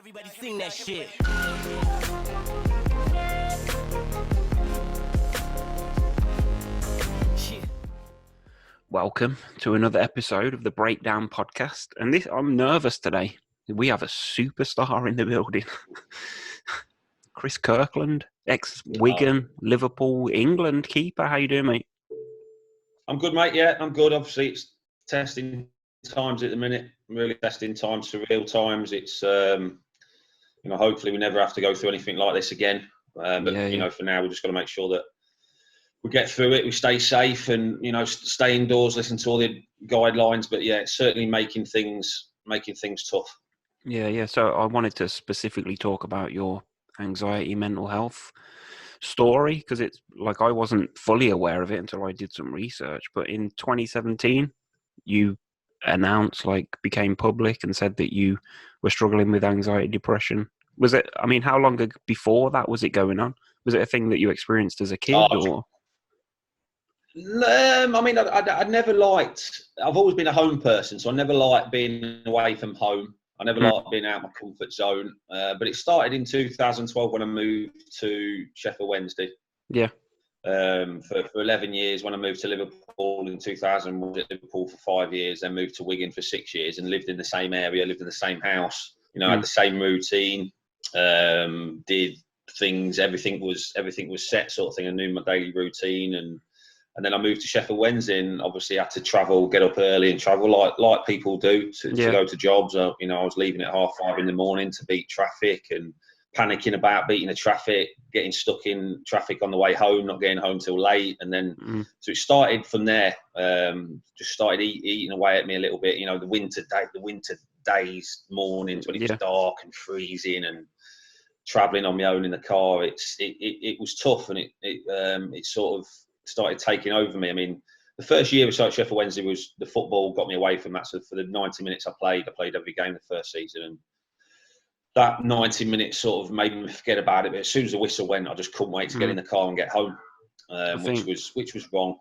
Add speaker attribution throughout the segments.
Speaker 1: Everybody sing that shit.
Speaker 2: Welcome to another episode of the Breakdown Podcast. And I'm nervous today. We have a superstar in the building. Chris Kirkland, ex-Wigan, Liverpool, England keeper. How you doing, mate?
Speaker 3: I'm good, mate. Yeah, I'm good. Obviously, it's testing times at the minute. Really testing times, surreal times. It's, hopefully we never have to go through anything like this again. But for now, we've just got to make sure that we get through it, we stay safe and, stay indoors, listen to all the guidelines. But yeah, it's certainly making things tough.
Speaker 2: Yeah. So I wanted to specifically talk about your anxiety, mental health story, because it's like I wasn't fully aware of it until I did some research. But in 2017, you became public and said that you were struggling with anxiety, depression. Was it, how long before that was it going on? Was it a thing that you experienced as a kid or?
Speaker 3: I'd never liked, I've always been a home person, so I never liked being away from home. I never liked being out of my comfort zone. But it started in 2012 when I moved to Sheffield Wednesday.
Speaker 2: Yeah.
Speaker 3: For 11 years, when I moved to Liverpool in 2000, was at Liverpool for 5 years, then moved to Wigan for 6 years and lived in the same area, lived in the same house, had the same routine, did things, everything was set sort of thing. I knew my daily routine and then I moved to Sheffield Wednesday and obviously had to travel, get up early and travel like people do to go to jobs. I was leaving at 5:30 in the morning to beat traffic and panicking about beating the traffic, getting stuck in traffic on the way home, not getting home till late. And then, so it started from there, just started eating away at me a little bit, the winter days, mornings when it was dark and freezing and traveling on my own in the car. It was tough and it sort of started taking over me. The first year we started Sheffield Wednesday was the football got me away from that. So for the 90 minutes I played every game the first season, and that 90 minutes sort of made me forget about it. But as soon as the whistle went, I just couldn't wait to get in the car and get home, which was wrong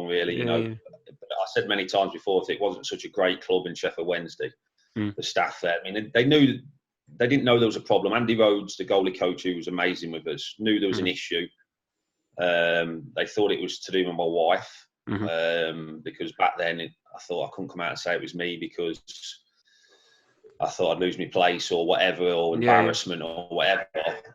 Speaker 3: really. But I said many times before, if it wasn't such a great club in Sheffield Wednesday, the staff there, they didn't know there was a problem. Andy Rhodes, the goalie coach, who was amazing with us, knew there was an issue. They thought it was to do with my wife, because back then I thought I couldn't come out and say it was me because I thought I'd lose my place or whatever, or embarrassment or whatever.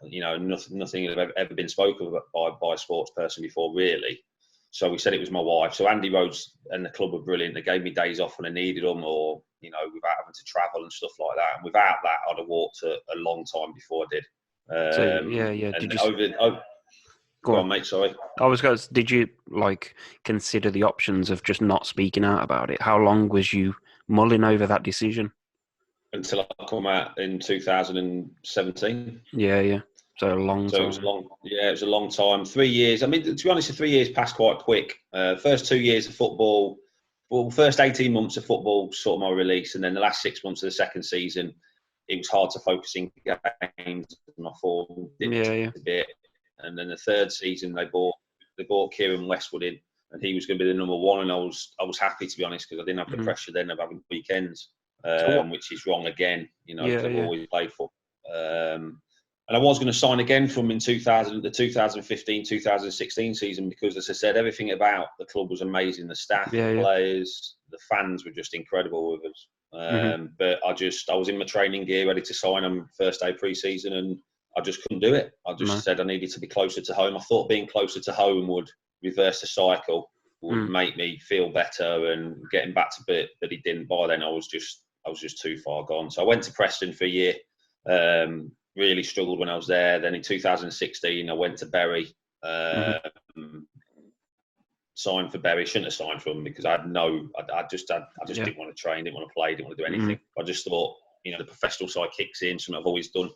Speaker 3: Nothing had ever been spoken about by a sports person before, really. So we said it was my wife. So Andy Rhodes and the club were brilliant. They gave me days off when I needed them, or without having to travel and stuff like that. And without that, I'd have walked a long time before I did.
Speaker 2: Did you?
Speaker 3: Go on, mate, sorry.
Speaker 2: Did you consider the options of just not speaking out about it? How long was you mulling over that decision?
Speaker 3: Until I come out in 2017.
Speaker 2: Yeah. So a long time.
Speaker 3: It was it was a long time. 3 years. To be honest, the 3 years passed quite quick. First 2 years of football, first 18 months of football, sort of my release, and then the last 6 months of the second season, it was hard to focus in games. My form dipped a bit. And then the third season, they bought Kieran Westwood in, and he was going to be the number one. And I was happy, to be honest, because I didn't have the pressure then of having weekends, which is wrong again. I've always played football. And I was going to sign again from in the 2015-2016 season, because, as I said, everything about the club was amazing. The staff, the players, the fans were just incredible with us. But I was in my training gear, ready to sign them first day pre-season, and I just couldn't do it. I just said I needed to be closer to home. I thought being closer to home would reverse the cycle, would make me feel better and getting back to it, but it didn't. By then I was just too far gone. So I went to Preston for a year. Really struggled when I was there. Then in 2016 I went to Bury, signed for Bury. Shouldn't have signed for them because I just didn't want to train, didn't want to play, didn't want to do anything. I just thought, the professional side kicks in, something I've always done.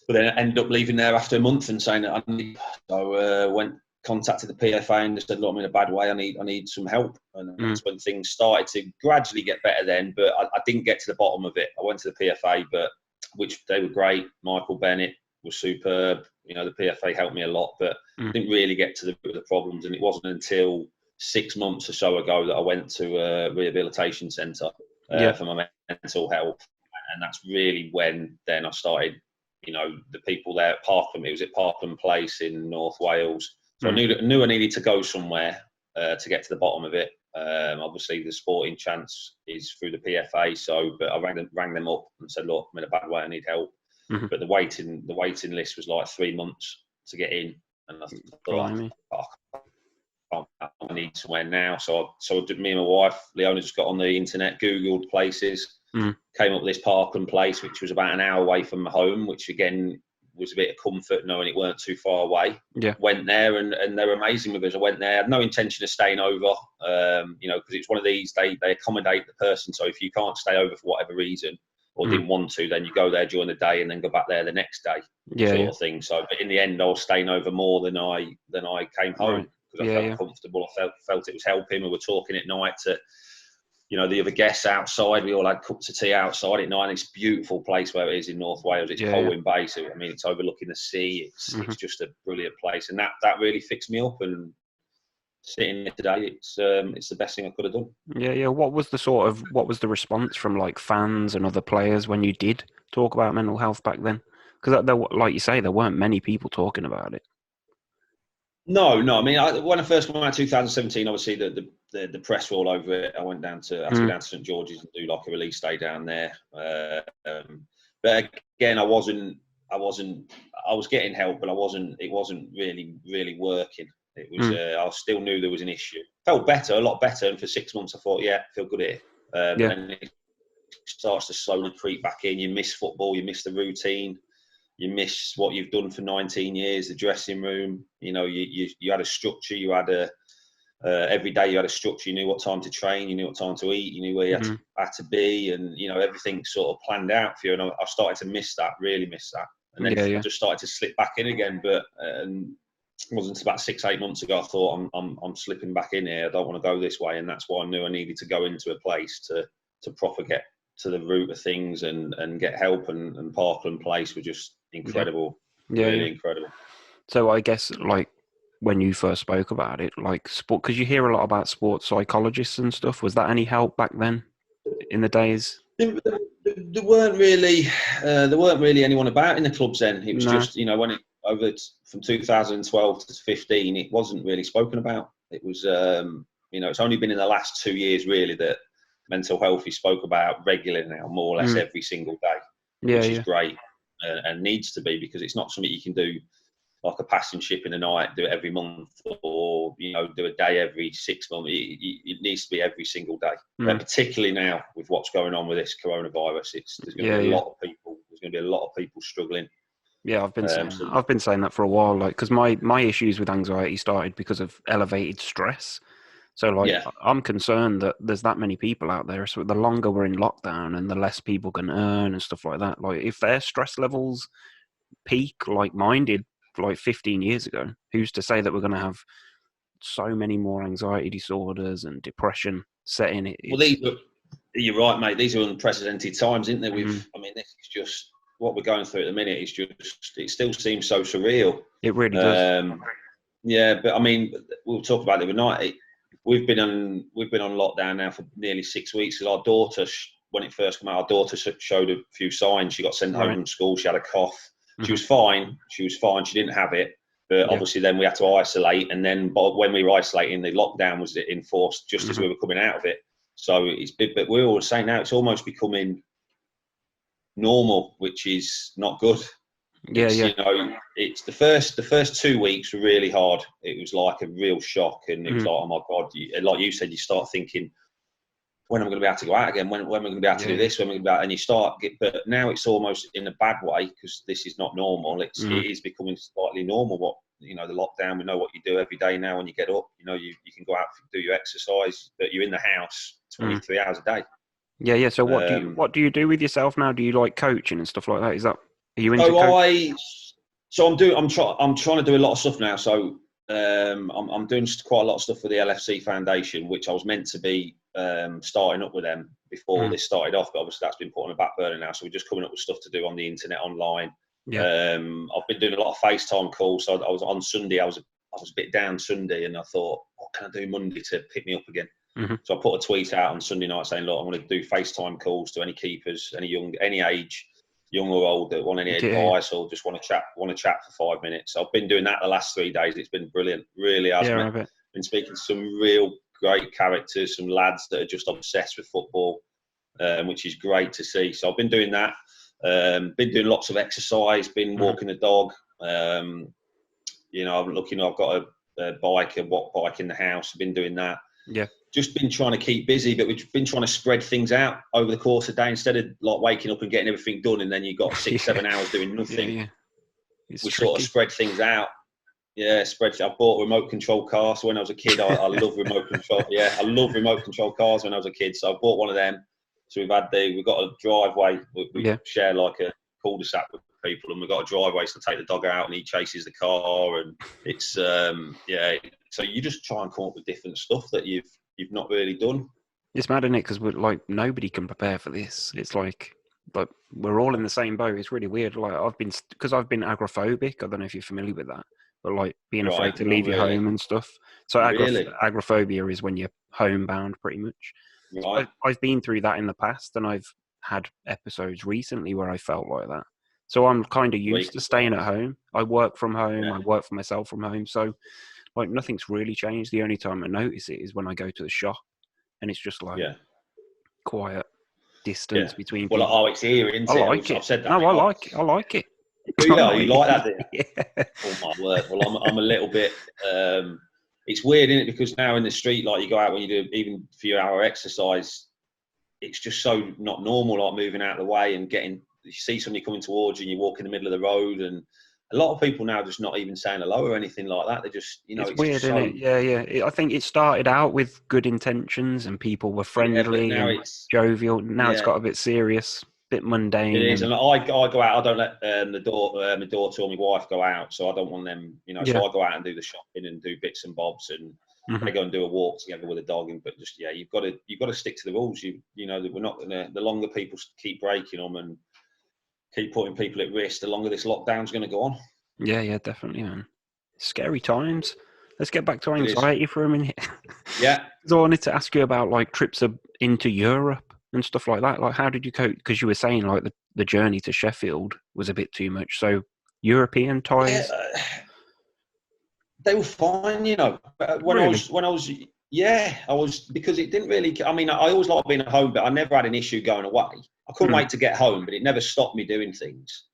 Speaker 3: But then I ended up leaving there after a month and saying that I need. So contacted the PFA and said, "Look, I'm in a bad way. I need some help." And that's when things started to gradually get better. Then, but I didn't get to the bottom of it. I went to the PFA, which they were great. Michael Bennett was superb. The PFA helped me a lot, but didn't really get to the problems. And it wasn't until 6 months or so ago that I went to a rehabilitation centre for my mental health. and that's really when then I started. The people there at Parkland. It was at Parkland Place in North Wales. So I knew I needed to go somewhere to get to the bottom of it. Obviously, the sporting chance is through the PFA. But I rang them up and said, "Look, I'm in a bad way. I need help."
Speaker 2: Mm-hmm.
Speaker 3: But the waiting list was like 3 months to get in, and I thought, I need somewhere now. So me and my wife, Leona, just got on the internet, Googled places, came up with this Parkland Place, which was about an hour away from home, which again was a bit of comfort knowing it weren't too far away.
Speaker 2: Yeah.
Speaker 3: Went there and they were amazing with us. I went there, I had no intention of staying over, because it's one of these, they accommodate the person. So if you can't stay over for whatever reason or didn't want to, then you go there during the day and then go back there the next day, sort of thing. So, but in the end, I was staying over more than I came home because I felt comfortable. I felt it was helping. We were talking at night to, the other guests outside. We all had cups of tea outside at night. It's a beautiful place where it is in North Wales. It's Colwyn Bay, so I mean, it's overlooking the sea. It's just a brilliant place, and that really fixed me up. And sitting here today, it's the best thing I could have done.
Speaker 2: Yeah. What was the response from like fans and other players when you did talk about mental health back then? Because like you say, there weren't many people talking about it.
Speaker 3: No. I mean, when I first went out in 2017, obviously the press were all over it. I went down to St George's and do like a release day down there. But again, I was getting help, but it wasn't really working. It was I still knew there was an issue. Felt a lot better, and for 6 months I thought, I feel good here. And it starts to slowly creep back in. You miss football, you miss the routine. You miss what you've done for 19 years, the dressing room. You had a structure. You had every day you had a structure. You knew what time to train. You knew what time to eat. You knew where you had to be, and everything sort of planned out for you. And I started to really miss that. And then I just started to slip back in again. But it wasn't about 6-8 months ago I thought I'm slipping back in here. I don't want to go this way, and that's why I knew I needed to go into a place to proper get to the root of things and get help. And Parkland Place were just incredible, really incredible.
Speaker 2: So I guess like when you first spoke about it, like sport, because you hear a lot about sports psychologists and stuff. Was that any help back then in the days?
Speaker 3: There weren't really anyone about in the clubs then. It was just when it over from 2012 to 15, it wasn't really spoken about. It was it's only been in the last 2 years really that mental health is spoke about regularly now, more or less every single day, which is great and needs to be, because it's not something you can do like a passing ship in a night, do it every month, or do a day every 6 months. It needs to be every single day, and particularly now with what's going on with this coronavirus. There's going to be a lot of people. There's going to be a lot of people struggling.
Speaker 2: Yeah, I've been saying that for a while, like, because my issues with anxiety started because of elevated stress. So, like, I'm concerned that there's that many people out there. So the longer we're in lockdown and the less people can earn and stuff like that, like, if their stress levels peak like mine did like 15 years ago, who's to say that we're going to have so many more anxiety disorders and depression set in?
Speaker 3: You're right, mate. These are unprecedented times, isn't they? I mean, this is just what we're going through at the minute. It still seems so surreal.
Speaker 2: It really does.
Speaker 3: Yeah, but I mean, we'll talk about it tonight. We've been on lockdown now for nearly 6 weeks. Because our daughter, when it first came out, our daughter showed a few signs. She got sent home from school. She had a cough. She was fine. She didn't have it. But obviously then we had to isolate. And then when we were isolating, the lockdown was enforced just as we were coming out of it. So but we're all saying now it's almost becoming normal, which is not good. It's the first 2 weeks were really hard. It was like a real shock, and it was like, oh my God, like you said, you start thinking, when am I going to be able to go out again? When am I going to be able to do this? When am I going to be able? And you start but now it's almost in a bad way, because this is not normal. It is becoming slightly normal. What the lockdown, we know what you do every day now. When you get up, you can go out and do your exercise, but you're in the house 23 hours a day.
Speaker 2: Yeah. So what do you do with yourself now? Do you like coaching and stuff like that? Are you into coaching?
Speaker 3: I'm trying to do a lot of stuff now. So I'm doing quite a lot of stuff for the LFC Foundation, which I was meant to be starting up with them before this started off, but obviously that's been put on the back burner now. So we're just coming up with stuff to do on the internet, online. I've been doing a lot of FaceTime calls. So I was on Sunday. I was a bit down Sunday, and I thought, what can I do Monday to pick me up again? So I put a tweet out on Sunday night saying, look, I'm going to do FaceTime calls to any keepers, any age, young or old, that want any advice or just want to chat for 5 minutes. I've been doing that the last 3 days. It's been brilliant. Really has. Been speaking to some real great characters, some lads that are just obsessed with football, which is great to see. So I've been doing that. Been doing lots of exercise, been walking the dog. I've got a walk bike in the house. I've been doing that.
Speaker 2: Yeah.
Speaker 3: Just been trying to keep busy, but we've been trying to spread things out over the course of the day instead of like waking up and getting everything done and then you've got 6-7 hours doing nothing.
Speaker 2: Yeah.
Speaker 3: We sort of spread things out. Yeah, I bought a remote control car. So when I was a kid, I love remote control. Yeah, I love remote control cars when I was a kid. So I bought one of them. So we've got a driveway. We share like a cul-de-sac with people, and we've got a driveway to take the dog out, and he chases the car, and it's So you just try and come up with different stuff that you've not really done.
Speaker 2: It's mad, isn't it? Because nobody can prepare for this. It's like we're all in the same boat. It's really weird. Like I've been agoraphobic. I don't know if you're familiar with that, but like being afraid to leave your home and stuff. So agoraphobia is when you're homebound, pretty much.
Speaker 3: Right.
Speaker 2: So I've been through that in the past, and I've had episodes recently where I felt like that. So I'm kind of used to staying at home. I work from home. I work for myself from home. So like nothing's really changed. The only time I notice it is when I go to the shop, and it's just like quiet distance between people.
Speaker 3: Well, it's here, isn't it?
Speaker 2: I like it.
Speaker 3: I've said that.
Speaker 2: No, I like it.
Speaker 3: You like that, do you? Yeah. Oh my word. Well, I'm a little bit. It's weird, isn't it? Because now in the street, like you go out when you do even a few hour exercise, it's just so not normal. Like moving out of the way and you see somebody coming towards you, and you walk in the middle of the road, and a lot of people now just not even saying hello or anything like that. They're just, it's weird,
Speaker 2: isn't it? Yeah. I think it started out with good intentions and people were friendly and jovial. Now it's got a bit serious, a bit mundane.
Speaker 3: It is, and I go out. I don't let my daughter or my wife go out, so I don't want them. So I go out and do the shopping and do bits and bobs, and they go and do a walk together with a dog. But just you've got to stick to the rules. We're not gonna. The longer people keep breaking them and keep putting people at risk, the longer this lockdown's going to go on.
Speaker 2: Yeah, definitely, man. Scary times. Let's get back to anxiety for a minute.
Speaker 3: Yeah.
Speaker 2: So I wanted to ask you about like trips into Europe and stuff like that. Like, how did you cope? Because you were saying like the journey to Sheffield was a bit too much. So European ties.
Speaker 3: They were fine, When I was, because it didn't really. I mean, I always liked being at home, but I never had an issue going away. I couldn't wait to get home, but it never stopped me doing things.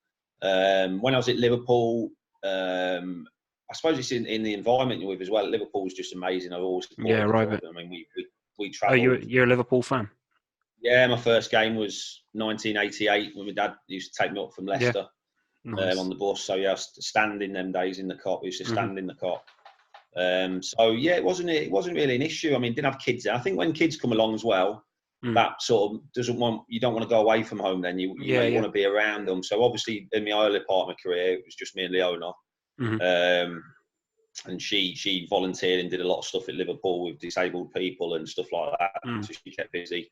Speaker 3: When I was at Liverpool, I suppose it's in the environment you're with as well. Liverpool was just amazing. I've always
Speaker 2: right.
Speaker 3: I mean, we travelled.
Speaker 2: Oh, you're a Liverpool fan?
Speaker 3: Yeah, my first game was 1988 when my dad used to take me up from Leicester on the bus. So I was standing them days in the cot. We used to stand in the cot. It wasn't really an issue. I mean, didn't have kids there. I think when kids come along as well, that sort of you don't want to go away from home then. You want to be around them. So obviously in my early part of my career, it was just me and Leona. And she volunteered and did a lot of stuff at Liverpool with disabled people and stuff like that. So she kept busy.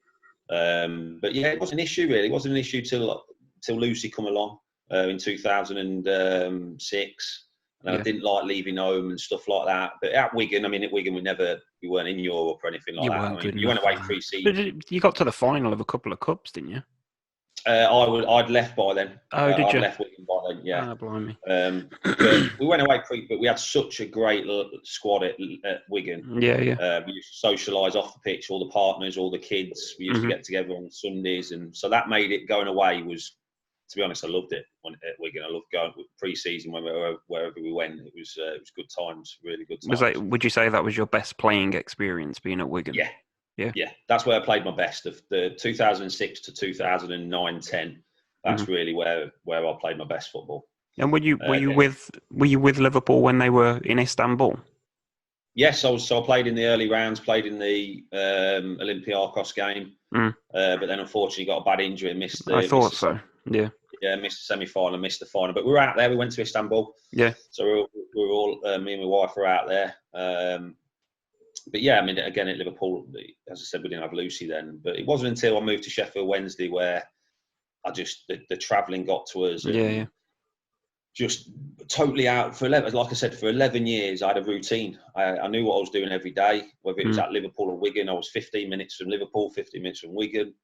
Speaker 3: But yeah, it wasn't an issue really. It wasn't an issue till Lucy come along in 2006. And I didn't like leaving home and stuff like that. But at Wigan, we weren't in Europe or anything like that. You went away pre-season.
Speaker 2: You got to the final of a couple of cups, didn't you?
Speaker 3: I'd left by then.
Speaker 2: Oh, did you?
Speaker 3: I'd left Wigan by then, yeah.
Speaker 2: Ah, blimey.
Speaker 3: But we went away but we had such a great squad at Wigan.
Speaker 2: Yeah.
Speaker 3: We used to socialise off the pitch, all the partners, all the kids. We used to get together on Sundays. And so that made it going away was, to be honest, I loved it at Wigan. I loved going pre-season wherever we went. It was good times, really good times.
Speaker 2: Would you say that was your best playing experience being at Wigan?
Speaker 3: Yeah. That's where I played my best. Of the 2006 to 2009-10. That's really where I played my best football.
Speaker 2: And were you with Liverpool when they were in Istanbul?
Speaker 3: Yes, I played in the early rounds, played in the Olympiacos game, but then unfortunately got a bad injury and missed the.
Speaker 2: I thought so. Yeah.
Speaker 3: Yeah, missed the semi-final, missed the final. But we were out there. We went to Istanbul.
Speaker 2: Yeah.
Speaker 3: So we were all, me and my wife were out there. But yeah, I mean, again, at Liverpool, as I said, we didn't have Lucy then. But it wasn't until I moved to Sheffield Wednesday where the travelling got to us. And, just totally out for 11. Like I said, for 11 years, I had a routine. I knew what I was doing every day, whether it was at Liverpool or Wigan. I was 15 minutes from Liverpool, 15 minutes from Wigan.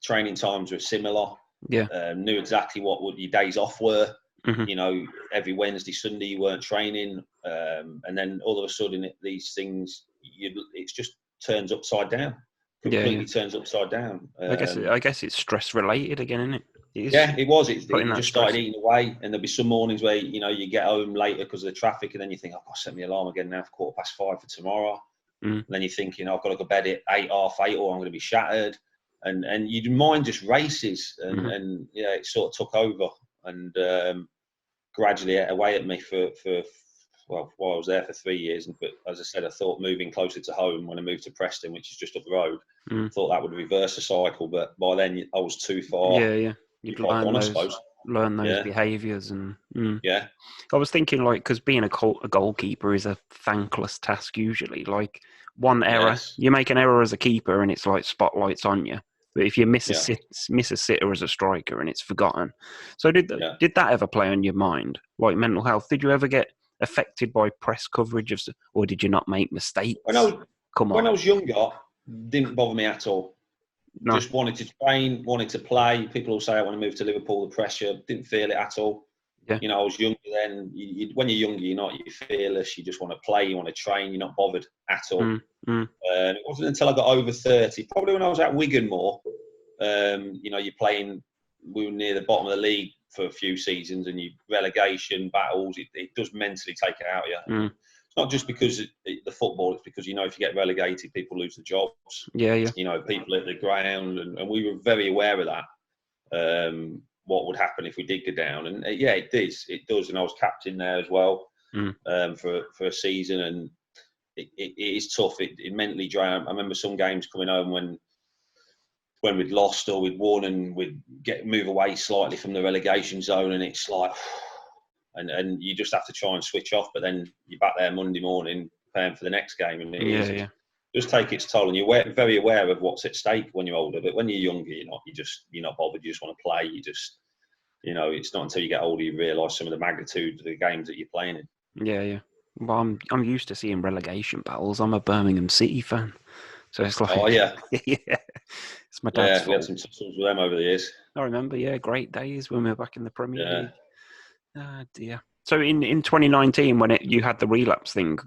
Speaker 3: Training times were similar.
Speaker 2: Yeah.
Speaker 3: Knew exactly what your days off were.
Speaker 2: Mm-hmm.
Speaker 3: You know, every Wednesday, Sunday, you weren't training. And then all of a sudden, these things, it just turns upside down. Completely turns upside down.
Speaker 2: I guess it's stress related again, isn't it?
Speaker 3: It was. You just
Speaker 2: stress.
Speaker 3: started eating away, and there'll be some mornings where you get home later because of the traffic, and then you think, "I've got to set my alarm again now for 5:15 for tomorrow." And then you're thinking, "I've got to go to bed at 8, half 8, or I'm going to be shattered." And your mind just races, and it sort of took over, and gradually ate away at me for while I was there for 3 years. But as I said, I thought moving closer to home when I moved to Preston, which is just up the road, thought that would reverse the cycle. But by then I was too far.
Speaker 2: Yeah. You'd learn those behaviours, and I was thinking, like, because being a goalkeeper is a thankless task usually. Like, one error, you make an error as a keeper, and it's like spotlights on you. But if you miss a sitter as a striker, and it's forgotten. So did that ever play on your mind, like mental health? Did you ever get affected by press coverage or did you not make mistakes?
Speaker 3: When I was younger, didn't bother me at all. No. Just wanted to train, wanted to play. People will say I want to move to Liverpool, the pressure, didn't feel it at all. Yeah. I was younger then. When you're younger, you're fearless. You just want to play, you want to train, you're not bothered at all. It wasn't until I got over 30, probably when I was at Wigan more, you're playing, we were near the bottom of the league for a few seasons, and you relegation battles, it does mentally take it out of you. It's not just because the football, it's because, if you get relegated, people lose their jobs.
Speaker 2: Yeah.
Speaker 3: People at the ground, and we were very aware of that. What would happen if we did go down? And it does. And I was captain there as well for a season, and it is tough. It mentally drained. I remember some games coming home when we'd lost or we'd won, and we'd move away slightly from the relegation zone, and it's like, and you just have to try and switch off. But then you're back there Monday morning preparing for the next game, and it just take its toll. And you're very aware of what's at stake when you're older. But when you're younger, you're not bothered. You just want to play. You just, it's not until you get older you realise some of the magnitude of the games that you're playing in.
Speaker 2: Yeah. Well, I'm used to seeing relegation battles. I'm a Birmingham City fan. So it's like, it's my dad's fault.
Speaker 3: We had some tussles with them over the years.
Speaker 2: I remember, great days when we were back in the Premier League. Oh dear. So in 2019, when you had the relapse thing,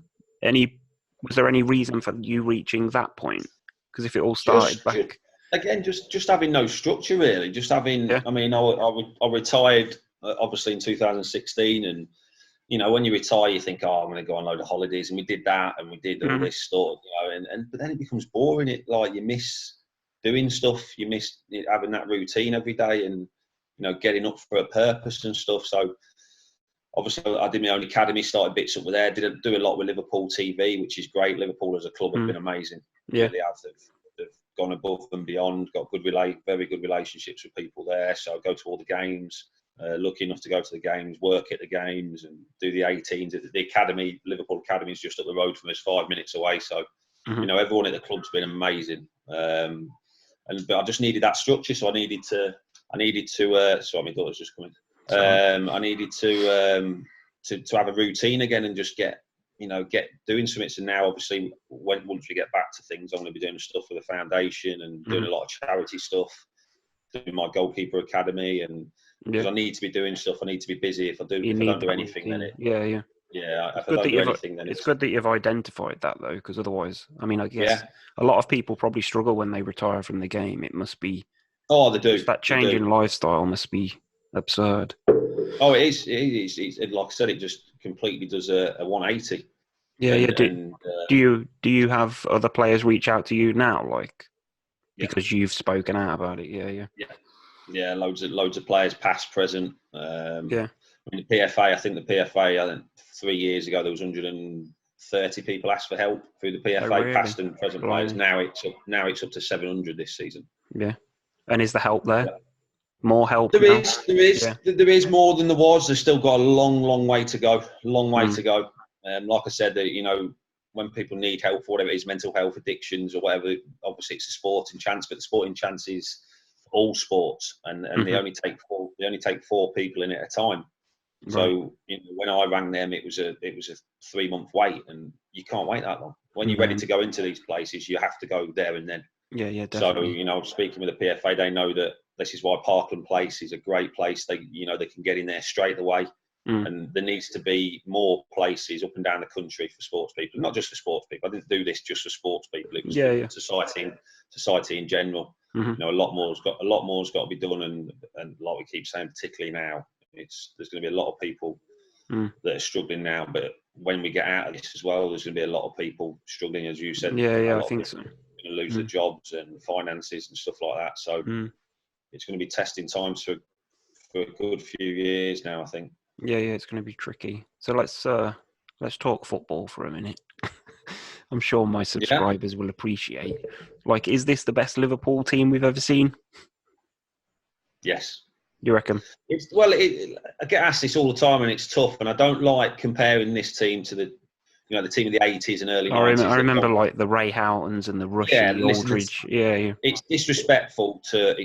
Speaker 2: was there any reason for you reaching that point? Because if it all started back
Speaker 3: again, just having no structure really, just having. I mean, I retired obviously in 2016, and when you retire, you think, I'm going to go on a load of holidays, and we did that, and we did all this stuff, but then it becomes boring. You miss doing stuff, you miss having that routine every day, and getting up for a purpose and stuff. So obviously, I did my own academy, started bits up with there. Did do a lot with Liverpool TV, which is great. Liverpool as a club have been amazing.
Speaker 2: Yeah,
Speaker 3: really have. They've gone above and beyond. Got very good relationships with people there. So I go to all the games. Lucky enough to go to the games, work at the games, and do the 18s. The academy, Liverpool Academy, is just up the road from us, 5 minutes away. So, everyone at the club's been amazing. But I just needed that structure. So I needed to. Sorry, my daughter's just coming. I needed to have a routine again and just get doing something. So now, obviously, once we get back to things, I'm going to be doing stuff for the foundation and doing a lot of charity stuff, doing my Goalkeeper Academy, and because I need to be doing stuff, I need to be busy. If I don't do anything, then
Speaker 2: it's good that you've identified that though, because otherwise, I mean, I guess a lot of people probably struggle when they retire from the game. It must be
Speaker 3: they do.
Speaker 2: That change in lifestyle must be absurd.
Speaker 3: Oh, it is. Like I said, it just completely does a 180.
Speaker 2: Do you have other players reach out to you now, because you've spoken out about it?
Speaker 3: Yeah, loads of players, past, present. I mean, the PFA. I think the PFA. 3 years ago, there was 130 people asked for help through the PFA, really? Past and present players. Now it's up to 700 this season.
Speaker 2: Yeah, and is the help there? Yeah. More help?
Speaker 3: There is more than there was. There's still got a long way to go. Like I said, when people need help for whatever it is, mental health, addictions, or whatever, obviously it's a sporting chance, but the sporting chance is all sports, and they only take four people in at a time.
Speaker 2: Right.
Speaker 3: So when I rang them, it was a 3-month wait, and you can't wait that long. When you're ready to go into these places, you have to go there and then.
Speaker 2: Yeah, definitely.
Speaker 3: So speaking with the PFA, they know that this is why Parkland Place is a great place. They they can get in there straight away. And there needs to be more places up and down the country for sports people, not just for sports people. I didn't do this just for sports people. It was for society in general. A lot more's got to be done, and like we keep saying, particularly now, there's going to be a lot of people that are struggling now. But when we get out of this as well, there's going to be a lot of people struggling, as you said.
Speaker 2: I think so.
Speaker 3: Going to lose their jobs and finances and stuff like that. So it's going to be testing times for a good few years now, I think.
Speaker 2: Yeah, it's going to be tricky. So let's talk football for a minute. I'm sure my subscribers will appreciate. Like, is this the best Liverpool team we've ever seen?
Speaker 3: Yes.
Speaker 2: You reckon?
Speaker 3: I get asked this all the time, and it's tough. And I don't like comparing this team to the team of the 80s and early 90s.
Speaker 2: I remember like the Ray Houghtons and the Rushy, Aldridge.
Speaker 3: It's disrespectful to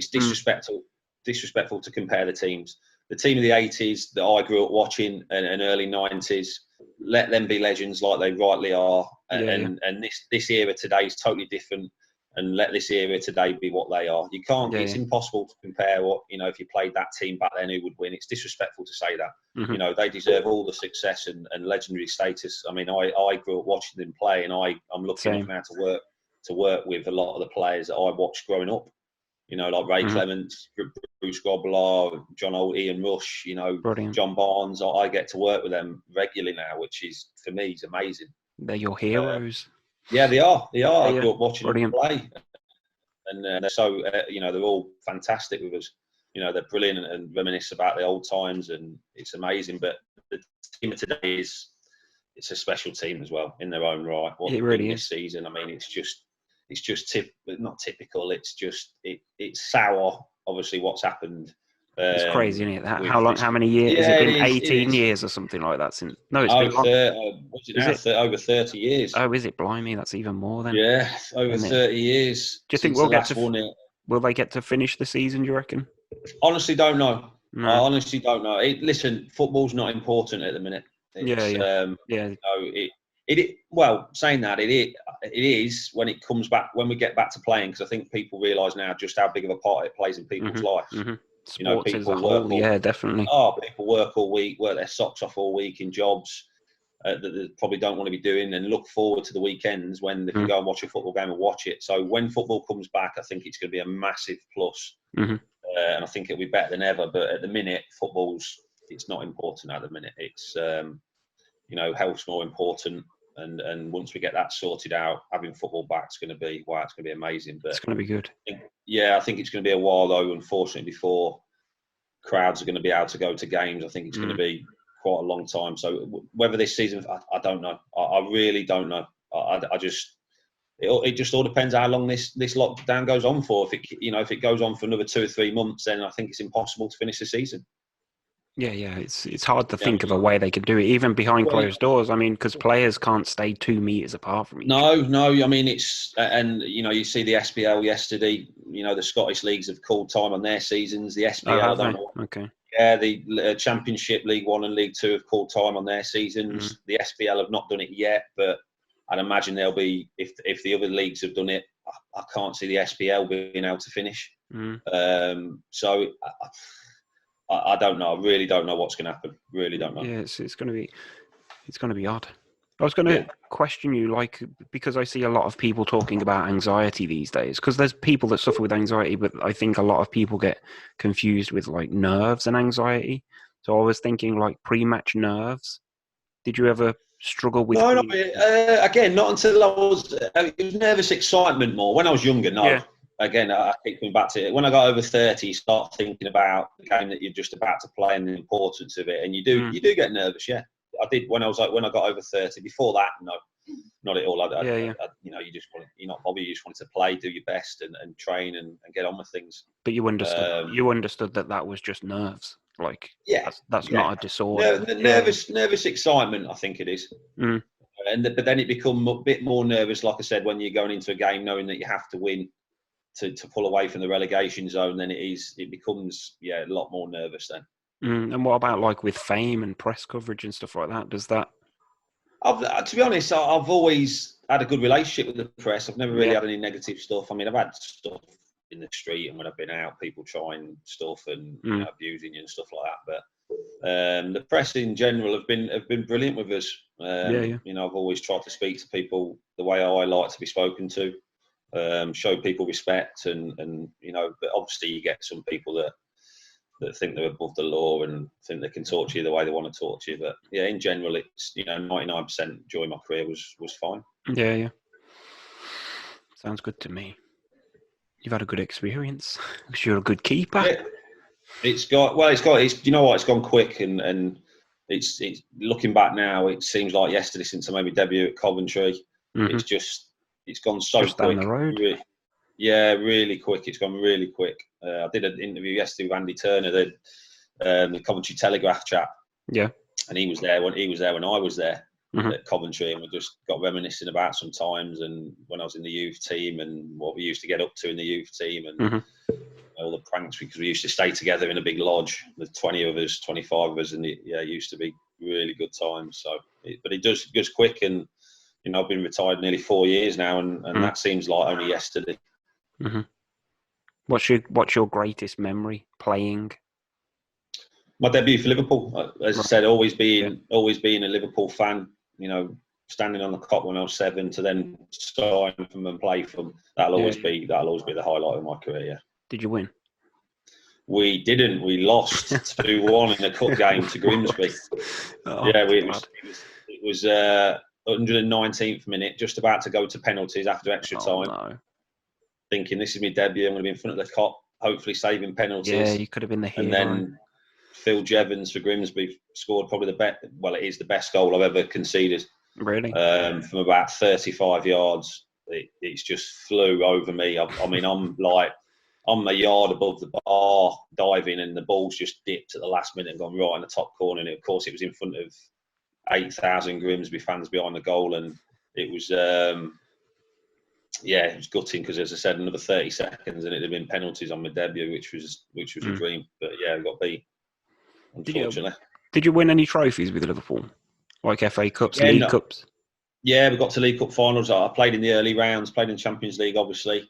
Speaker 3: compare the teams. The team of the 80s that I grew up watching and early 90s, let them be legends like they rightly are. And this era today is totally different, and let this era today be what they are. You can't. It's impossible to compare what if you played that team back then, who would win. It's disrespectful to say that. They deserve all the success and legendary status. I mean, I grew up watching them play, and I'm lucky enough now to work with a lot of the players that I watched growing up. Like Ray Clements, Bruce Grobbelaar, John Holt, Ian Rush,
Speaker 2: Brilliant.
Speaker 3: John Barnes. I get to work with them regularly now, which is, for me, is amazing.
Speaker 2: They're your heroes.
Speaker 3: Yeah, they are. I
Speaker 2: Yeah,
Speaker 3: grew up watching
Speaker 2: brilliant.
Speaker 3: them play. And they're all fantastic with us. They're brilliant and reminisce about the old times, and it's amazing. But the team of today it's a special team as well in their own right. What
Speaker 2: it really is.
Speaker 3: This season, I mean, it's just not typical. It's sour. Obviously, what's happened.
Speaker 2: It's crazy, isn't it? How long? How many years? Has it been 18 years or something like that? Since it's been
Speaker 3: over 30 years.
Speaker 2: Oh, is it? Blimey, that's even more then.
Speaker 3: Yeah, over 30 years.
Speaker 2: Do you think will they get to finish the season? Do you reckon?
Speaker 3: Honestly, don't know.
Speaker 2: No.
Speaker 3: I honestly don't know. Listen, football's not important at the minute. Saying that, it is when it comes back, when we get back to playing, because I think people realise now just how big of a part it plays in people's lives.
Speaker 2: Sports as a whole, definitely.
Speaker 3: People work all week, work their socks off all week in jobs that they probably don't want to be doing, and look forward to the weekends when they can go and watch a football game and watch it. So when football comes back, I think it's going to be a massive plus, and I think it'll be better than ever. But at the minute, it's not important at the minute. It's health's more important. And once we get that sorted out, having football back is going to be amazing. But
Speaker 2: it's going to be good.
Speaker 3: I think it's going to be a while though. Unfortunately, before crowds are going to be able to go to games, I think it's going to be quite a long time. So whether this season, I don't know. I really don't know. It just all depends how long this lockdown goes on for. If it goes on for another 2 or 3 months, then I think it's impossible to finish the season.
Speaker 2: Yeah, it's hard to think of a way they could do it, even behind closed doors. I mean, because players can't stay 2 meters apart from each other.
Speaker 3: No. I mean, you see the SPL yesterday. The Scottish leagues have called time on their seasons. The SPL,
Speaker 2: okay.
Speaker 3: Yeah, the Championship, League One and League Two have called time on their seasons. The SPL have not done it yet, but I'd imagine they'll be if the other leagues have done it. I can't see the SPL being able to finish. So. I don't know. I really don't know what's going to happen. Really don't know.
Speaker 2: Yeah, it's going to be odd. I was going to question you, because I see a lot of people talking about anxiety these days. Because there's people that suffer with anxiety, but I think a lot of people get confused with nerves and anxiety. So I was thinking pre-match nerves. Did you ever struggle with?
Speaker 3: No. Again, not until it was nervous excitement more when I was younger. No. Yeah. Again, I keep coming back to it. When I got over 30, you start thinking about the game that you're just about to play and the importance of it, and you do get nervous. Yeah, I did when I got over 30. Before that, no, not at all. You just you're not bothered. You just wanted to play, do your best, and train and get on with things.
Speaker 2: But you understood. You understood that was just nerves. That's not a disorder.
Speaker 3: Nervous excitement. I think it is. But then it become a bit more nervous. Like I said, when you're going into a game knowing that you have to win. to pull away from the relegation zone, then it becomes a lot more nervous then.
Speaker 2: And what about like with fame and press coverage and stuff like that? Does that?
Speaker 3: To be honest, I've always had a good relationship with the press. I've never really had any negative stuff. I mean, I've had stuff in the street and when I've been out, people trying stuff and abusing you and stuff like that. But the press in general have been brilliant with us. You know, I've always tried to speak to people the way I like to be spoken to, show people respect, and you know. But obviously, you get some people that think they're above the law and think they can talk to you the way they want to talk to you. But yeah, in general, it's 99% during my career was fine.
Speaker 2: Yeah. Sounds good to me. You've had a good experience because you're a good keeper.
Speaker 3: Yeah. It's gone quick and it's looking back now, it seems like yesterday since I made my debut at Coventry. It's gone so
Speaker 2: just
Speaker 3: quick.
Speaker 2: Down the road.
Speaker 3: Really quick. It's gone really quick. I did an interview yesterday with Andy Turner, the Coventry Telegraph chap.
Speaker 2: Yeah.
Speaker 3: And he was there when I was there at Coventry, and we just got reminiscing about some times and when I was in the youth team and what we used to get up to in the youth team and all the pranks, because we used to stay together in a big lodge. There's 20 of us, 25 of us, and it used to be really good times. So, but it goes quick, and you know, I've been retired nearly 4 years now, and that seems like only yesterday.
Speaker 2: What's your greatest memory playing?
Speaker 3: My debut for Liverpool, as I said, always being a Liverpool fan. You know, standing on the Kop when I was 7 to then sign from and play from. That'll always be the highlight of my career. Yeah.
Speaker 2: Did you win?
Speaker 3: We didn't. We lost 2-1 in a cup game to Grimsby. It was 119th minute, just about to go to penalties after extra time.
Speaker 2: No.
Speaker 3: Thinking this is my debut, I'm going to be in front of the Kop, hopefully saving penalties.
Speaker 2: Yeah, you could have been the hero.
Speaker 3: And then Phil Jevons for Grimsby scored probably it is the best goal I've ever conceded.
Speaker 2: Really?
Speaker 3: From about 35 yards, it's just flew over me. I mean, I'm a yard above the bar diving, and the ball's just dipped at the last minute and gone right in the top corner. And of course, it was in front of 8,000 Grimsby fans behind the goal, and it was it was gutting because, as I said, another 30 seconds and it'd have been penalties on my debut, which was a dream. But yeah, I got beat, unfortunately.
Speaker 2: Did you win any trophies with Liverpool, like FA Cups, League Cups?
Speaker 3: Yeah, we got to League Cup finals. I played in the early rounds, played in Champions League, obviously,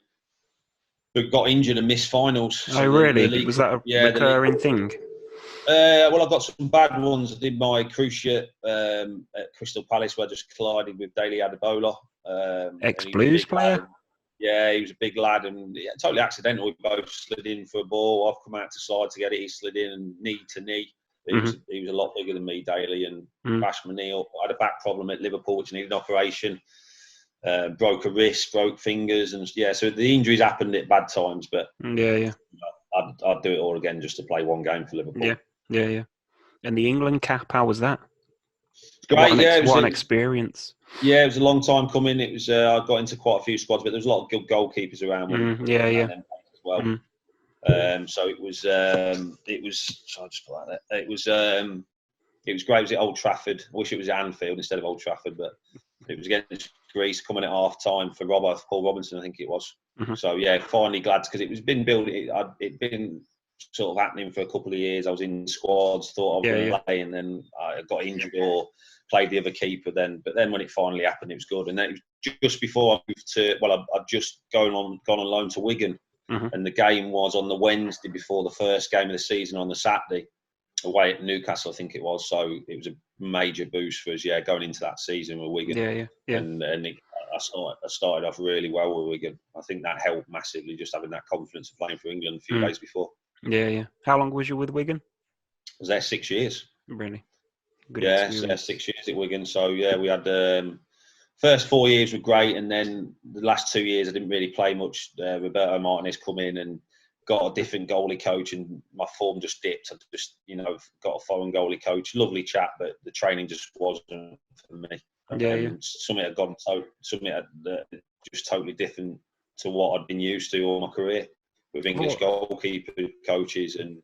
Speaker 3: but got injured and missed finals.
Speaker 2: So really? Was that a recurring thing?
Speaker 3: Well, I got some bad ones. I did my cruciate at Crystal Palace, where I just collided with Daly Adebola.
Speaker 2: Ex-Blues player?
Speaker 3: Yeah, he was a big lad and totally accidental. We both slid in for a ball. I've come out to slide to get it. He slid in and knee to knee. He was a lot bigger than me, Daly, and bashed my knee up. I had a back problem at Liverpool, which needed an operation. Broke a wrist, broke fingers, and so the injuries happened at bad times. But I'd do it all again just to play one game for Liverpool.
Speaker 2: Yeah. And the England cap, how was that?
Speaker 3: Great,
Speaker 2: what an experience.
Speaker 3: Yeah, it was a long time coming. It was I got into quite a few squads, but there was a lot of good goalkeepers around. As well. So it was. So I'll just put that there. It was great. It was at Old Trafford. I wish it was at Anfield instead of Old Trafford, but it was against Greece coming at half time for Paul Robinson, I think it was. So yeah, finally glad because it was been building. It'd been sort of happening for a couple of years. I was in squads, thought I was going to play, and then I got injured or played the other keeper. But then when it finally happened, it was good. And then it was just before I moved to. Well, I'd just gone on loan to Wigan, and the game was on the Wednesday before the first game of the season on the Saturday, away at Newcastle, I think it was. So it was a major boost for us, going into that season with Wigan. Yeah. And I started off really well with Wigan. I think that helped massively, just having that confidence of playing for England a few days before. Yeah.
Speaker 2: How long was you with Wigan?
Speaker 3: I was there 6 years.
Speaker 2: Really?
Speaker 3: Good experience. 6 years at Wigan. So we had first 4 years were great, and then the last 2 years I didn't really play much. Roberto Martinez come in and got a different goalie coach, and my form just dipped. I just got a foreign goalie coach, lovely chap, but the training just wasn't for me. Something had gone just totally different to what I'd been used to all my career with English goalkeeper coaches, and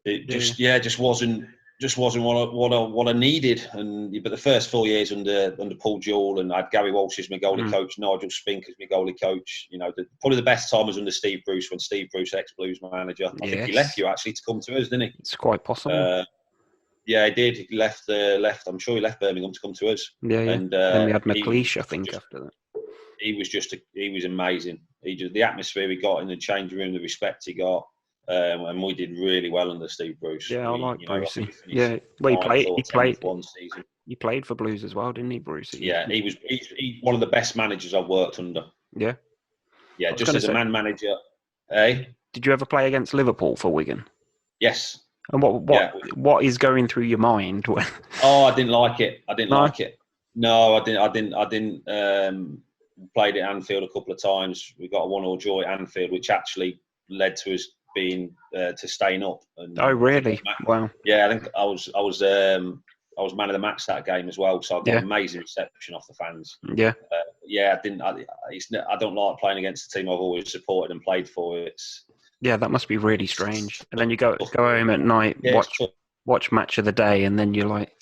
Speaker 3: it just wasn't just wasn't what I needed. But the first 4 years under Paul Jewell, and I had Gary Walsh as my goalie coach, Nigel Spink as my goalie coach. You know, probably the best time was under Steve Bruce, when Steve Bruce, ex-Blues manager, I think he left you actually to come to us, didn't he?
Speaker 2: It's quite possible.
Speaker 3: Yeah, he did. He left. I'm sure he left Birmingham to come to us.
Speaker 2: Yeah. And then we had McLeish, I think, after that.
Speaker 3: He was amazing. The atmosphere he got in the change room, the respect he got. And we did really well under Steve Bruce.
Speaker 2: Yeah, I like Brucey. Yeah, well, he played for Blues as well, didn't he, Brucey?
Speaker 3: Yeah, he's one of the best managers I've worked under.
Speaker 2: Yeah.
Speaker 3: Yeah, just as a man manager.
Speaker 2: Did you ever play against Liverpool for Wigan?
Speaker 3: Yes.
Speaker 2: And what is going through your mind when?
Speaker 3: Oh, I didn't like it. Like it. No, I didn't. Played at Anfield a couple of times. We got a 1-1 draw at Anfield, which actually led to us being to staying up. And,
Speaker 2: oh, really? Wow.
Speaker 3: Yeah, I think I was man of the match that game as well. So I got amazing reception off the fans.
Speaker 2: Yeah.
Speaker 3: I don't like playing against the team I've always supported and played for.
Speaker 2: Yeah, that must be really strange. And then you go home at night, watch Match of the Day, and then you're like,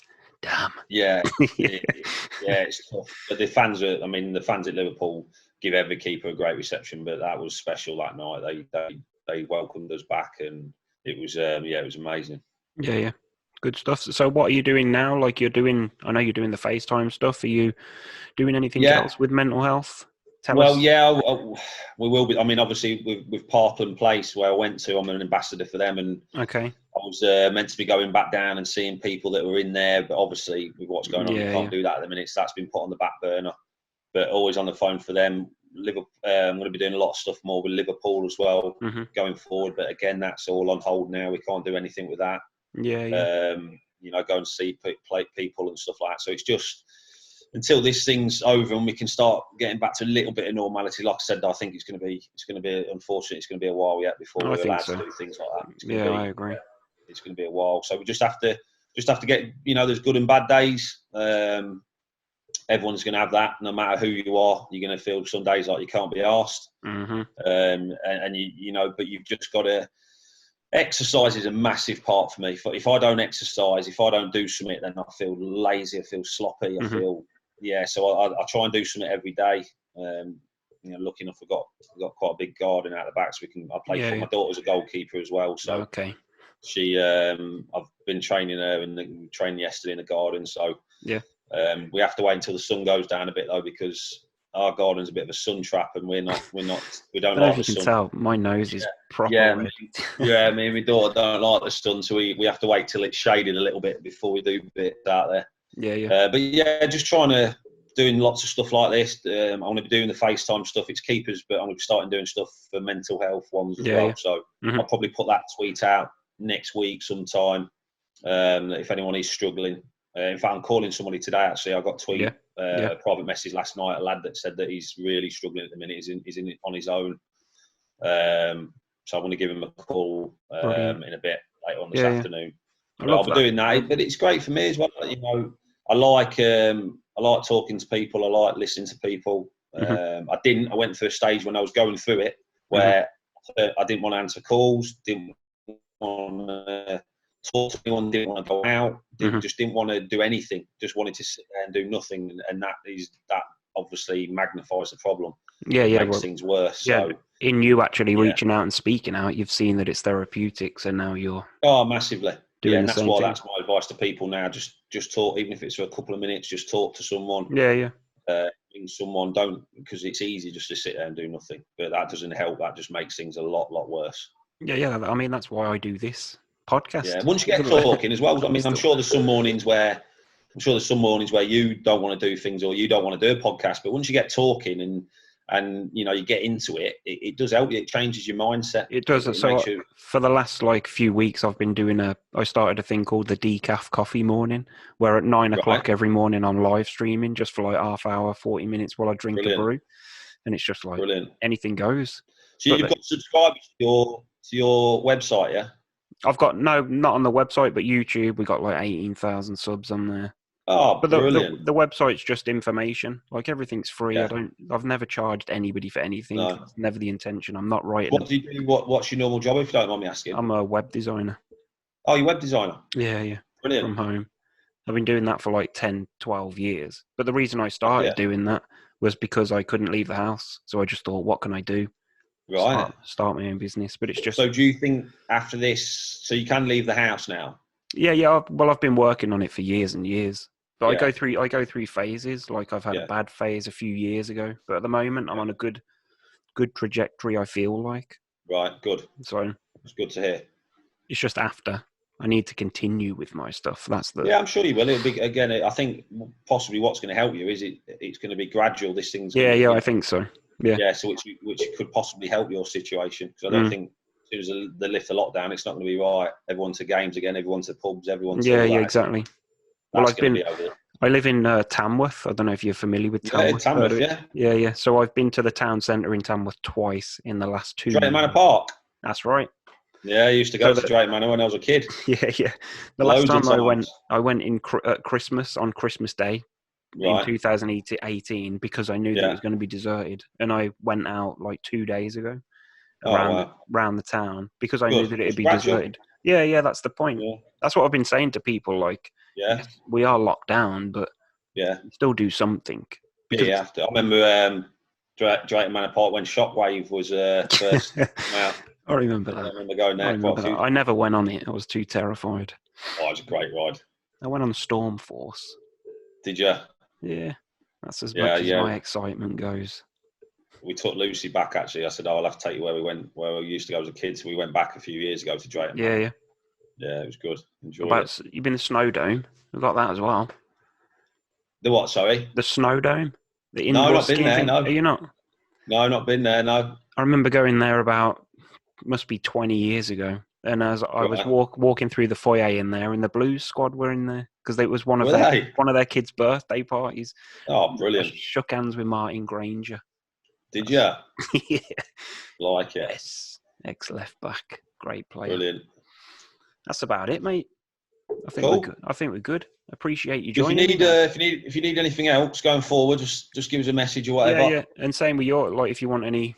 Speaker 2: damn.
Speaker 3: Yeah, it's tough. But the fans at Liverpool give every keeper a great reception. But that was special that night. They welcomed us back, and it was amazing. Yeah,
Speaker 2: good stuff. So what are you doing now? Like I know you're doing the FaceTime stuff. Are you doing anything else with mental health? Tell us.
Speaker 3: We will be. I mean, obviously with Parkland Place, where I went to, I'm an ambassador for them, and
Speaker 2: okay,
Speaker 3: I was meant to be going back down and seeing people that were in there, but obviously with what's going on, you can't do that at the minute. So that's been put on the back burner. But always on the phone for them. I'm going to be doing a lot of stuff more with Liverpool as well going forward. But again, that's all on hold now. We can't do anything with that. Go and see people and stuff like that. So it's just until this thing's over and we can start getting back to a little bit of normality. Like I said, I think it's going to be unfortunately, it's going to be a while yet before we're allowed to do things like that.
Speaker 2: I agree.
Speaker 3: It's going to be a while. So we just have to get, there's good and bad days. Everyone's going to have that. No matter who you are, you're going to feel some days like you can't be arsed. But you've just got to. Exercise is a massive part for me. If I don't exercise, if I don't do something, then I feel lazy. I feel sloppy. I feel So I try and do something every day. Lucky enough, we've got quite a big garden out the back, so I play for my daughter's a goalkeeper as well. So
Speaker 2: okay.
Speaker 3: She, I've been training her and trained yesterday in the garden. So we have to wait until the sun goes down a bit though, because our garden's a bit of a sun trap, and we don't like the sun. Can tell
Speaker 2: my nose is proper.
Speaker 3: Me and my daughter don't like the sun, so we have to wait till it's shaded a little bit before we do bits out there. But just trying to doing lots of stuff like this. I'm going to be doing the FaceTime stuff. It's keepers, but I'm going to be starting doing stuff for mental health ones as well. So I'll probably put that tweet out next week sometime. If anyone is struggling. In fact, I'm calling somebody today. Actually, I got a private message last night. A lad that said that he's really struggling at the minute. He's in on his own. So I'm going to give him a call in a bit later on this afternoon. I'll be doing that. But it's great for me as well. I like talking to people. I like listening to people. I went through a stage when I was going through it where I didn't want to answer calls. Didn't want to talk to anyone, didn't want to go out, just didn't want to do anything, just wanted to sit there and do nothing, and that obviously magnifies the problem. Makes things worse. So
Speaker 2: in you actually reaching out and speaking out, you've seen that it's therapeutic, so now you're
Speaker 3: massively doing that's why thing. That's my advice to people now. Just talk, even if it's for a couple of minutes, just talk to someone. Someone, don't, because it's easy just to sit there and do nothing, but that doesn't help. That just makes things a lot worse.
Speaker 2: I mean, that's why I do this podcast.
Speaker 3: Once you get talking as well, I mean, I'm sure there's some mornings where you don't want to do things, or you don't want to do a podcast, but once you get talking and you get into it, it does help you. It changes your mindset.
Speaker 2: It does. For the last few weeks, I've been doing I started a thing called the decaf coffee morning, where at 9 o'clock every morning I'm live streaming just for half hour, 40 minutes while I drink a brew, and it's just anything goes.
Speaker 3: So you've got subscribers to your website, yeah?
Speaker 2: I've got not on the website, but YouTube. We got 18,000 subs on there.
Speaker 3: Oh,
Speaker 2: but
Speaker 3: brilliant!
Speaker 2: The website's just information. Everything's free. I've never charged anybody for anything. No. It's never the intention. I'm not writing.
Speaker 3: What do you do? What's your normal job, if you don't mind me asking?
Speaker 2: I'm a web designer.
Speaker 3: Oh, you're a web designer?
Speaker 2: Yeah.
Speaker 3: Brilliant.
Speaker 2: from home. I've been doing that for like 10, 12 years. But the reason I
Speaker 3: Oh,
Speaker 2: started
Speaker 3: yeah.
Speaker 2: doing that was because I couldn't leave the house. So I just thought, what can I do?
Speaker 3: Right.
Speaker 2: Start my own business. But it's just,
Speaker 3: So do you think after this, so you can leave the house now?
Speaker 2: yeah. Well, I've been working on it for years and years. But
Speaker 3: Yeah.
Speaker 2: I go through phases. Like I've had a
Speaker 3: Yeah.
Speaker 2: bad phase a few years ago, but at the moment I'm
Speaker 3: Yeah.
Speaker 2: on a good trajectory. I feel like
Speaker 3: Right. Good.
Speaker 2: so.
Speaker 3: It's good to hear.
Speaker 2: It's just after I need to continue with my stuff. That's the
Speaker 3: Yeah, I'm sure you will. It'll be, again, I think possibly what's going to help you is it's going to be gradual. This thing's going to be,
Speaker 2: I think so. Yeah,
Speaker 3: so which could possibly help your situation. Because I don't think as soon as they lift the lockdown, it's not going to be right. Everyone to games again, everyone to pubs, everyone to all that.
Speaker 2: Exactly.
Speaker 3: That's going to be over.
Speaker 2: I live in Tamworth. I don't know if you're familiar with Tamworth.
Speaker 3: Yeah, Tamworth, yeah.
Speaker 2: Yeah. So I've been to the town centre in Tamworth twice in the last 2 years.
Speaker 3: Drayton Manor Park.
Speaker 2: That's right.
Speaker 3: Yeah, I used to go to Drayton Manor when I was a kid.
Speaker 2: Yeah. The
Speaker 3: Loads
Speaker 2: last time
Speaker 3: of times.
Speaker 2: I went in at Christmas, on Christmas Day in 2018, because I knew that it was going to be deserted. And I went out like 2 days ago around the town because I knew that it would be deserted. Yeah, that's the point. Yeah. That's what I've been saying to people. Like, yes, we are locked down, but still do something.
Speaker 3: Yeah, you have to. I remember Drayton Manor Park when Shockwave was first come out.
Speaker 2: I remember that.
Speaker 3: I remember going there.
Speaker 2: I never went on it. I was too terrified.
Speaker 3: Oh, it was a great ride.
Speaker 2: I went on Storm Force.
Speaker 3: Did you?
Speaker 2: Yeah. That's as much as my excitement goes.
Speaker 3: We took Lucy back, actually. I said, I'll have to take you where we used to go as a kid. So we went back a few years ago to Drayton Manor.
Speaker 2: Yeah.
Speaker 3: Yeah, it was good. Enjoyed it.
Speaker 2: You've been to Snow Dome? We've got that as well.
Speaker 3: The what, sorry?
Speaker 2: The Snow Dome?
Speaker 3: No, I've not been there, no.
Speaker 2: Are you not?
Speaker 3: No, I've not been there, no.
Speaker 2: I remember going there must be 20 years ago. And as I was walking through the foyer in there, and the Blues squad were in there because it was one of their kids' birthday parties.
Speaker 3: Oh, brilliant!
Speaker 2: I shook hands with Martin Granger.
Speaker 3: Did you?
Speaker 2: Yeah.
Speaker 3: Like it.
Speaker 2: Yes. Ex-left back, great player.
Speaker 3: Brilliant.
Speaker 2: That's about it, mate. I think we're good. Appreciate you joining.
Speaker 3: If you need anything else going forward, just give us a message or whatever.
Speaker 2: Yeah. And same with if you want any.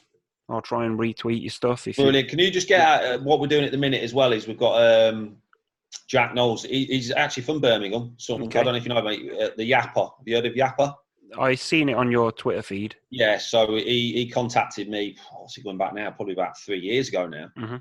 Speaker 2: I'll try and retweet your stuff.
Speaker 3: Brilliant. Can you just get out what we're doing at the minute as well? Is we've got Jack Knowles. He's actually from Birmingham. Okay. I don't know if you know, mate. The Yapper. Have you heard of Yapper?
Speaker 2: I seen it on your Twitter feed.
Speaker 3: Yeah. So he contacted me. What's he going back now? Probably about 3 years ago now. Mm-hmm.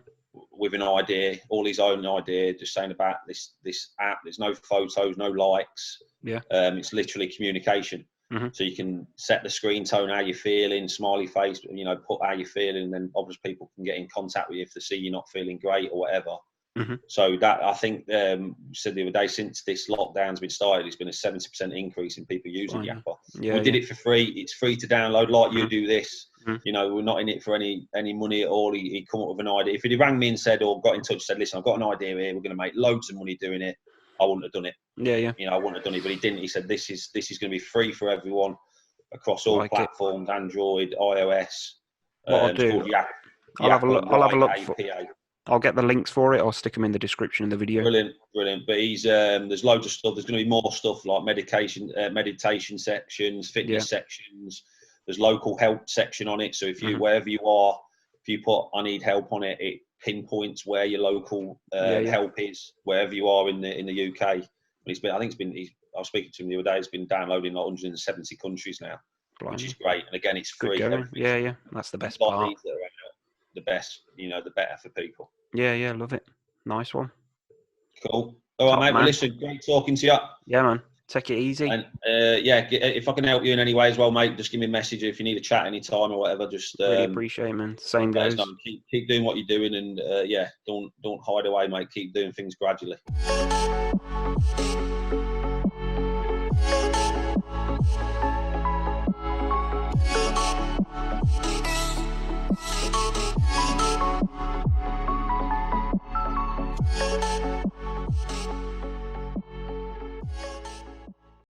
Speaker 3: With an idea, all his own idea, just saying about this app. There's no photos, no likes.
Speaker 2: Yeah.
Speaker 3: It's literally communication. Mm-hmm. So you can set the screen tone, how you're feeling, smiley face, put how you're feeling, and then obviously people can get in contact with you if they see you're not feeling great or whatever. Mm-hmm. So that, I think, said the other day, since this lockdown's been started, it's been a 70% increase in people using Yapper. Yeah, we did it for free. It's free to download, like you do this. Mm-hmm. We're not in it for any money at all. He'd come up with an idea. If he'd rang me and said, or got in touch and said, listen, I've got an idea here, we're going to make loads of money doing it, I wouldn't have done it.
Speaker 2: Yeah.
Speaker 3: I wouldn't have done it, but he didn't. He said, this is going to be free for everyone across all platforms, Android, iOS.
Speaker 2: What I'll do, I'll have a look. I'll get the links for it. I'll stick them in the description of the video.
Speaker 3: Brilliant. But he's there's loads of stuff. There's going to be more stuff like meditation sections, fitness sections. There's local help section on it. So if you wherever you are, if you put I need help on it, it pinpoints where your local help is, wherever you are in the UK. And I was speaking to him the other day. It's been downloading like 170 countries now, which is great. And again, it's free.
Speaker 2: Yeah. That's the best part.
Speaker 3: The best, the better for people.
Speaker 2: Yeah, love it. Nice one.
Speaker 3: Cool. All right, mate. Well, listen, great talking to you.
Speaker 2: Yeah, man. Take it easy.
Speaker 3: And if I can help you in any way as well, mate, just give me a message if you need a chat anytime or whatever. Just
Speaker 2: really appreciate it, man. Same goes.
Speaker 3: Keep doing what you're doing, and don't hide away, mate. Keep doing things gradually.